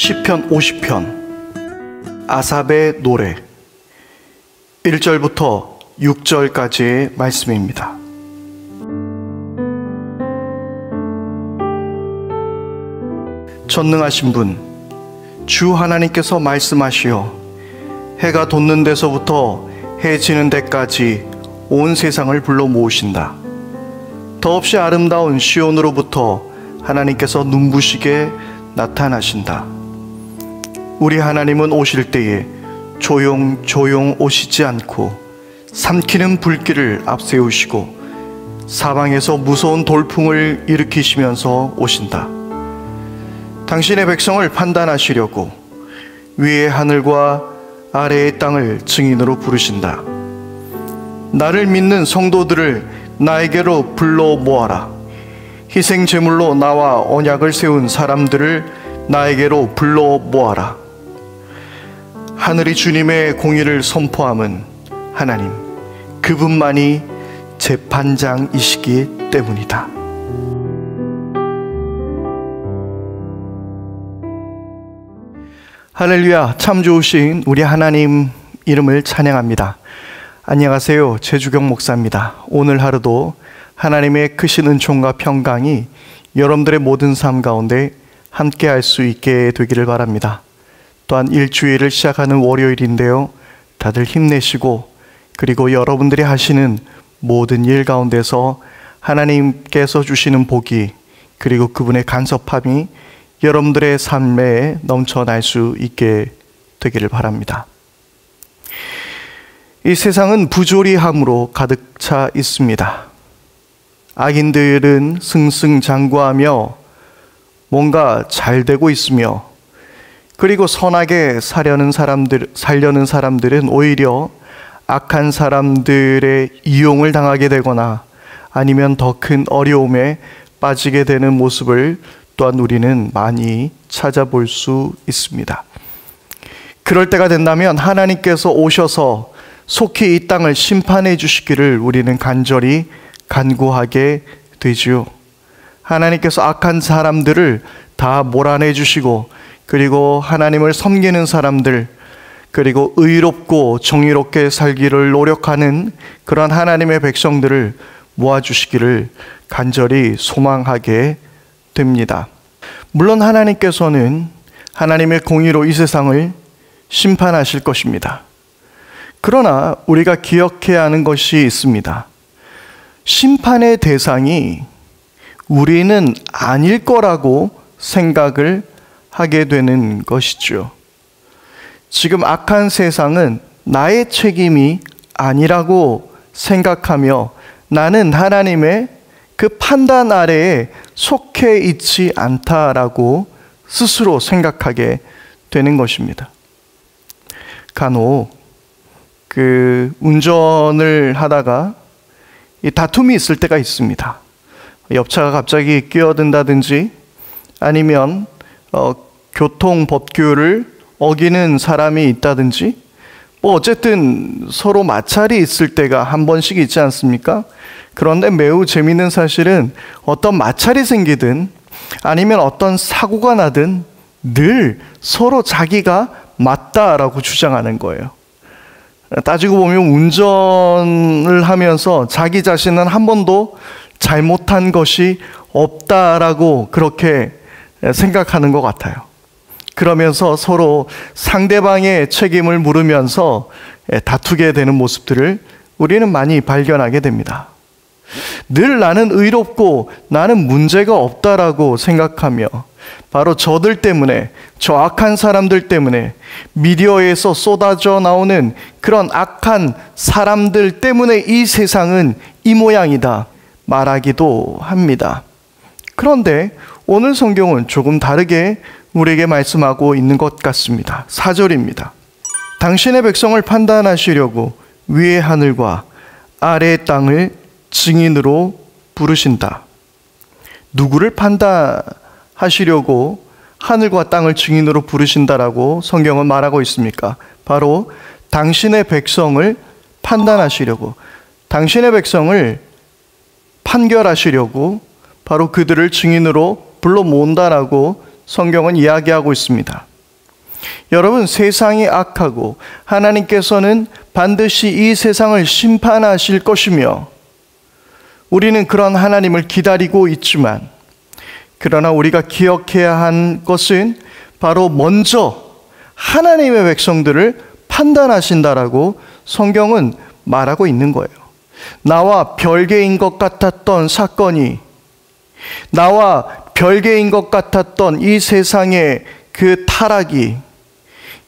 시편 50편 아삽의 노래 1절부터 6절까지의 말씀입니다. 전능하신 분 주 하나님께서 말씀하시어 해가 돋는 데서부터 해 지는 데까지 온 세상을 불러 모으신다. 더없이 아름다운 시온으로부터 하나님께서 눈부시게 나타나신다. 우리 하나님은 오실 때에 조용조용 오시지 않고 삼키는 불길을 앞세우시고 사방에서 무서운 돌풍을 일으키시면서 오신다. 당신의 백성을 판단하시려고 위의 하늘과 아래의 땅을 증인으로 부르신다. 나를 믿는 성도들을 나에게로 불러 모아라. 희생 제물로 나와 언약을 세운 사람들을 나에게로 불러 모아라. 하늘이 주님의 공의를 선포함은 하나님 그분만이 재판장이시기 때문이다. 할렐루야. 참 좋으신 우리 하나님 이름을 찬양합니다. 안녕하세요. 최주경 목사입니다. 오늘 하루도 하나님의 크신 은총과 평강이 여러분들의 모든 삶 가운데 함께 할 수 있게 되기를 바랍니다. 또한 일주일을 시작하는 월요일인데요, 다들 힘내시고 그리고 여러분들이 하시는 모든 일 가운데서 하나님께서 주시는 복이 그리고 그분의 간섭함이 여러분들의 삶에 넘쳐날 수 있게 되기를 바랍니다. 이 세상은 부조리함으로 가득 차 있습니다. 악인들은 승승장구하며 뭔가 잘 되고 있으며, 그리고 선하게 살려는 사람들은 오히려 악한 사람들의 이용을 당하게 되거나 아니면 더 큰 어려움에 빠지게 되는 모습을 또한 우리는 많이 찾아볼 수 있습니다. 그럴 때가 된다면 하나님께서 오셔서 속히 이 땅을 심판해 주시기를 우리는 간절히 간구하게 되지요. 하나님께서 악한 사람들을 다 몰아내 주시고, 그리고 하나님을 섬기는 사람들, 그리고 의롭고 정의롭게 살기를 노력하는 그런 하나님의 백성들을 모아주시기를 간절히 소망하게 됩니다. 물론 하나님께서는 하나님의 공의로 이 세상을 심판하실 것입니다. 그러나 우리가 기억해야 하는 것이 있습니다. 심판의 대상이 우리는 아닐 거라고 생각을 하게 되는 것이죠. 지금 악한 세상은 나의 책임이 아니라고 생각하며 나는 하나님의 그 판단 아래에 속해 있지 않다라고 스스로 생각하게 되는 것입니다. 간혹 운전을 하다가 이 다툼이 있을 때가 있습니다. 옆차가 갑자기 끼어든다든지 아니면 교통법규를 어기는 사람이 있다든지 어쨌든 서로 마찰이 있을 때가 한 번씩 있지 않습니까? 그런데 매우 재미있는 사실은 어떤 마찰이 생기든 아니면 어떤 사고가 나든 늘 서로 자기가 맞다라고 주장하는 거예요. 따지고 보면 운전을 하면서 자기 자신은 한 번도 잘못한 것이 없다라고 그렇게 생각하는 것 같아요. 그러면서 서로 상대방의 책임을 물으면서 다투게 되는 모습들을 우리는 많이 발견하게 됩니다. 늘 나는 의롭고 나는 문제가 없다라고 생각하며 바로 저들 때문에, 저 악한 사람들 때문에, 미디어에서 쏟아져 나오는 그런 악한 사람들 때문에 이 세상은 이 모양이다 말하기도 합니다. 그런데 오늘 성경은 조금 다르게 우리에게 말씀하고 있는 것 같습니다. 4절입니다. 당신의 백성을 판단하시려고 위의 하늘과 아래의 땅을 증인으로 부르신다. 누구를 판단하시려고 하늘과 땅을 증인으로 부르신다라고 성경은 말하고 있습니까? 바로 당신의 백성을 판단하시려고, 당신의 백성을 판결하시려고 바로 그들을 증인으로 불러 모은다라고 성경은 이야기하고 있습니다. 여러분, 세상이 악하고 하나님께서는 반드시 이 세상을 심판하실 것이며 우리는 그런 하나님을 기다리고 있지만, 그러나 우리가 기억해야 한 것은 바로 먼저 하나님의 백성들을 판단하신다라고 성경은 말하고 있는 거예요. 나와 별개인 것 같았던 사건이, 나와 별개인 것 같았던 이 세상의 그 타락이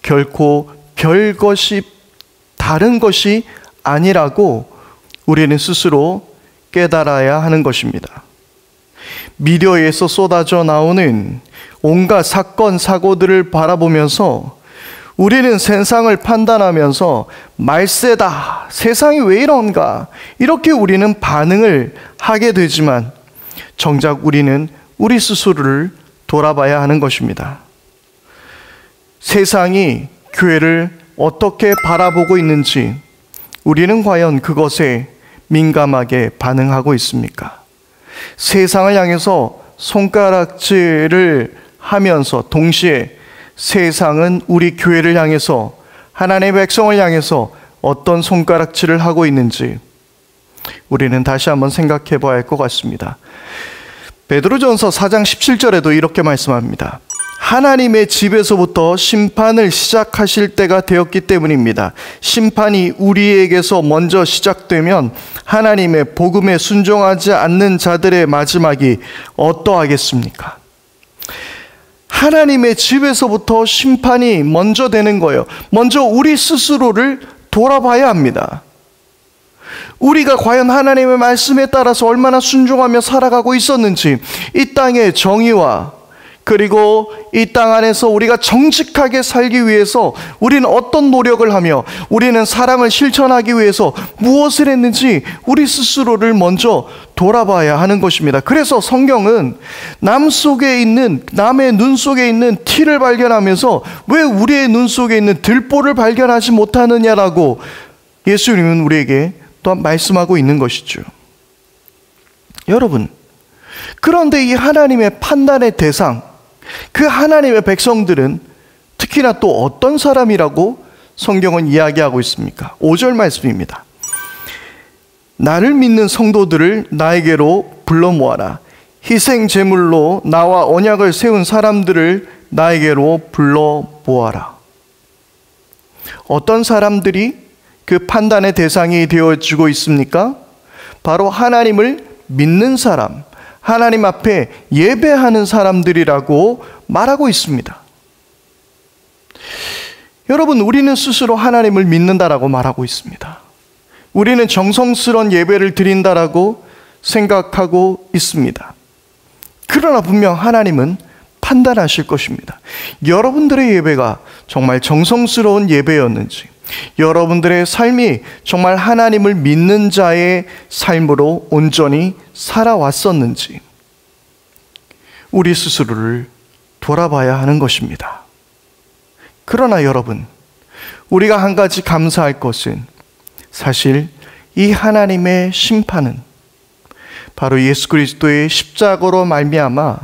결코 별것이 다른 것이 아니라고 우리는 스스로 깨달아야 하는 것입니다. 미디어에서 쏟아져 나오는 온갖 사건, 사고들을 바라보면서 우리는 세상을 판단하면서 말세다, 세상이 왜 이런가, 이렇게 우리는 반응을 하게 되지만 정작 우리는 우리 스스로를 돌아봐야 하는 것입니다. 세상이 교회를 어떻게 바라보고 있는지 우리는 과연 그것에 민감하게 반응하고 있습니까? 세상을 향해서 손가락질을 하면서 동시에 세상은 우리 교회를 향해서, 하나님의 백성을 향해서 어떤 손가락질을 하고 있는지 우리는 다시 한번 생각해 봐야 할 것 같습니다. 베드로전서 4장 17절에도 이렇게 말씀합니다. 하나님의 집에서부터 심판을 시작하실 때가 되었기 때문입니다. 심판이 우리에게서 먼저 시작되면 하나님의 복음에 순종하지 않는 자들의 마지막이 어떠하겠습니까? 하나님의 집에서부터 심판이 먼저 되는 거예요. 먼저 우리 스스로를 돌아봐야 합니다. 우리가 과연 하나님의 말씀에 따라서 얼마나 순종하며 살아가고 있었는지, 이 땅의 정의와 그리고 이 땅 안에서 우리가 정직하게 살기 위해서 우리는 어떤 노력을 하며 우리는 사랑을 실천하기 위해서 무엇을 했는지 우리 스스로를 먼저 돌아봐야 하는 것입니다. 그래서 성경은 남의 눈 속에 있는 티를 발견하면서 왜 우리의 눈 속에 있는 들보를 발견하지 못하느냐라고 예수님은 우리에게 또한 말씀하고 있는 것이죠. 여러분, 그런데 이 하나님의 판단의 대상, 그 하나님의 백성들은 특히나 또 어떤 사람이라고 성경은 이야기하고 있습니까? 5절 말씀입니다. 나를 믿는 성도들을 나에게로 불러 모아라. 희생 제물로 나와 언약을 세운 사람들을 나에게로 불러 모아라. 어떤 사람들이 그 판단의 대상이 되어지고 있습니까? 바로 하나님을 믿는 사람, 하나님 앞에 예배하는 사람들이라고 말하고 있습니다. 여러분, 우리는 스스로 하나님을 믿는다라고 말하고 있습니다. 우리는 정성스러운 예배를 드린다라고 생각하고 있습니다. 그러나 분명 하나님은 판단하실 것입니다. 여러분들의 예배가 정말 정성스러운 예배였는지, 여러분들의 삶이 정말 하나님을 믿는 자의 삶으로 온전히 살아왔었는지 우리 스스로를 돌아봐야 하는 것입니다. 그러나 여러분, 우리가 한 가지 감사할 것은 사실 이 하나님의 심판은 바로 예수 그리스도의 십자가로 말미암아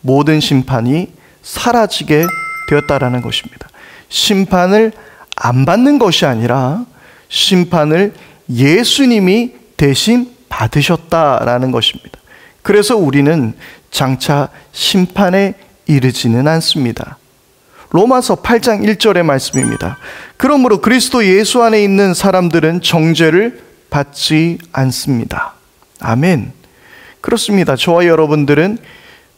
모든 심판이 사라지게 되었다라는 것입니다. 심판을 안 받는 것이 아니라 심판을 예수님이 대신 받으셨다라는 것입니다. 그래서 우리는 장차 심판에 이르지는 않습니다. 로마서 8장 1절의 말씀입니다. 그러므로 그리스도 예수 안에 있는 사람들은 정죄를 받지 않습니다. 아멘. 그렇습니다. 저와 여러분들은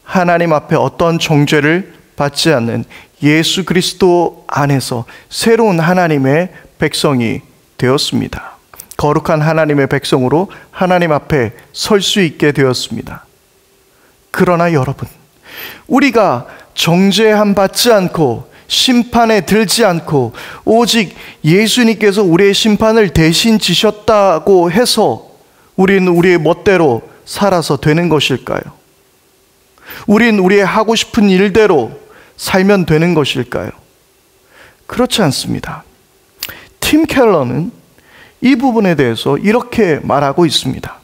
하나님 앞에 어떤 정죄를 받지 않는 예수 그리스도 안에서 새로운 하나님의 백성이 되었습니다. 거룩한 하나님의 백성으로 하나님 앞에 설 수 있게 되었습니다. 그러나 여러분, 우리가 정죄함 받지 않고 심판에 들지 않고 오직 예수님께서 우리의 심판을 대신 지셨다고 해서 우리는 우리의 멋대로 살아서 되는 것일까요? 우린 우리의 하고 싶은 일대로 살면 되는 것일까요? 그렇지 않습니다. 팀 켈러는 이 부분에 대해서 이렇게 말하고 있습니다.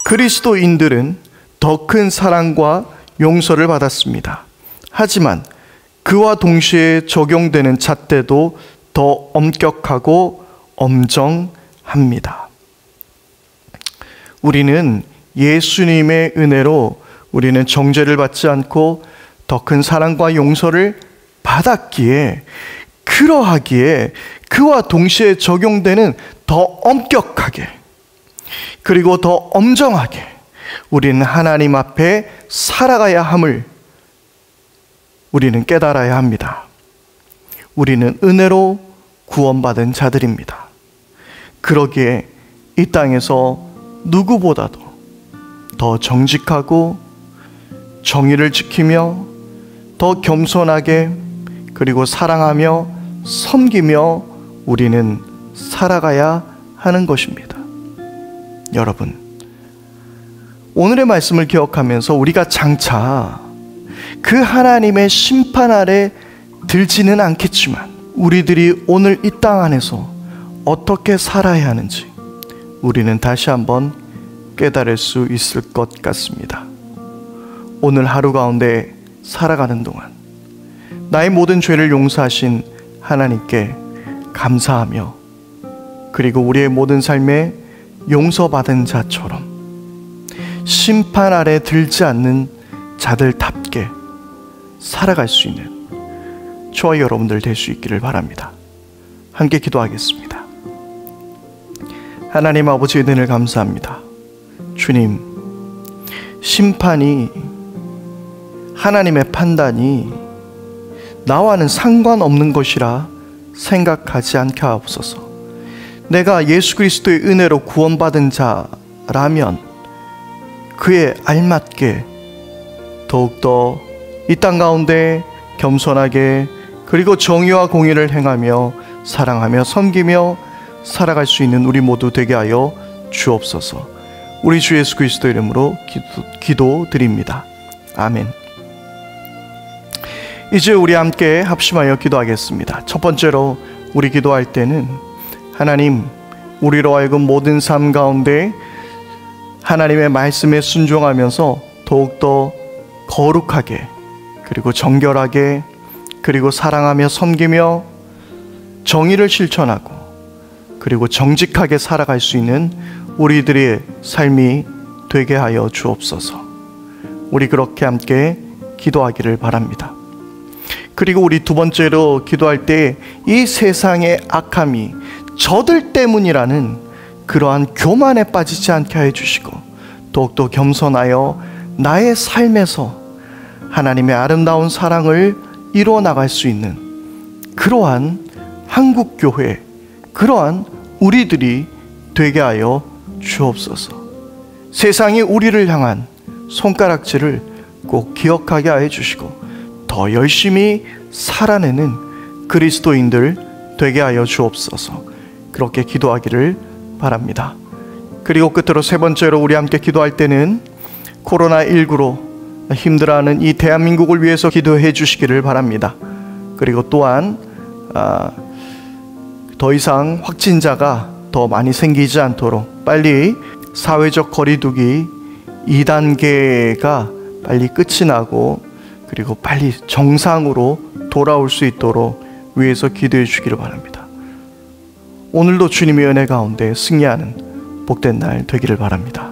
그리스도인들은 더 큰 사랑과 용서를 받았습니다. 하지만 그와 동시에 적용되는 잣대도 더 엄격하고 엄정합니다. 우리는 예수님의 은혜로 우리는 정죄를 받지 않고 더 큰 사랑과 용서를 받았기에, 그러하기에 그와 동시에 적용되는 더 엄격하게 그리고 더 엄정하게 우리는 하나님 앞에 살아가야 함을 우리는 깨달아야 합니다. 우리는 은혜로 구원받은 자들입니다. 그러기에 이 땅에서 누구보다도 더 정직하고 정의를 지키며 더 겸손하게 그리고 사랑하며 섬기며 우리는 살아가야 하는 것입니다. 여러분, 오늘의 말씀을 기억하면서 우리가 장차 그 하나님의 심판 아래 들지는 않겠지만 우리들이 오늘 이 땅 안에서 어떻게 살아야 하는지 우리는 다시 한번 깨달을 수 있을 것 같습니다. 오늘 하루 가운데 살아가는 동안 나의 모든 죄를 용서하신 하나님께 감사하며, 그리고 우리의 모든 삶에 용서받은 자처럼 심판 아래 들지 않는 자들답게 살아갈 수 있는 저와 여러분들 될 수 있기를 바랍니다. 함께 기도하겠습니다. 하나님 아버지의 은혜를 감사합니다. 주님, 심판이, 하나님의 판단이 나와는 상관없는 것이라 생각하지 않게 하옵소서. 내가 예수 그리스도의 은혜로 구원받은 자라면 그에 알맞게 더욱더 이 땅 가운데 겸손하게 그리고 정의와 공의를 행하며 사랑하며 섬기며 살아갈 수 있는 우리 모두 되게 하여 주옵소서. 우리 주 예수 그리스도 이름으로 기도드립니다. 아멘. 이제 우리 함께 합심하여 기도하겠습니다. 첫 번째로 우리 기도할 때는 하나님, 우리로 하여금 모든 삶 가운데 하나님의 말씀에 순종하면서 더욱더 거룩하게 그리고 정결하게 그리고 사랑하며 섬기며 정의를 실천하고 그리고 정직하게 살아갈 수 있는 우리들의 삶이 되게 하여 주옵소서. 우리 그렇게 함께 기도하기를 바랍니다. 그리고 우리 두 번째로 기도할 때 이 세상의 악함이 저들 때문이라는 그러한 교만에 빠지지 않게 해 주시고 더욱더 겸손하여 나의 삶에서 하나님의 아름다운 사랑을 이루어 나갈 수 있는 그러한 한국교회, 그러한 우리들이 되게 하여 주옵소서. 세상이 우리를 향한 손가락질을 꼭 기억하게 해 주시고 더 열심히 살아내는 그리스도인들 되게 하여 주옵소서. 그렇게 기도하기를 바랍니다. 그리고 끝으로 세 번째로 우리 함께 기도할 때는 코로나19로 힘들어하는 이 대한민국을 위해서 기도해 주시기를 바랍니다. 그리고 또한 더 이상 확진자가 더 많이 생기지 않도록 빨리 사회적 거리두기 2단계가 빨리 끝이 나고 그리고 빨리 정상으로 돌아올 수 있도록 위해서 기도해 주기를 바랍니다. 오늘도 주님의 은혜 가운데 승리하는 복된 날 되기를 바랍니다.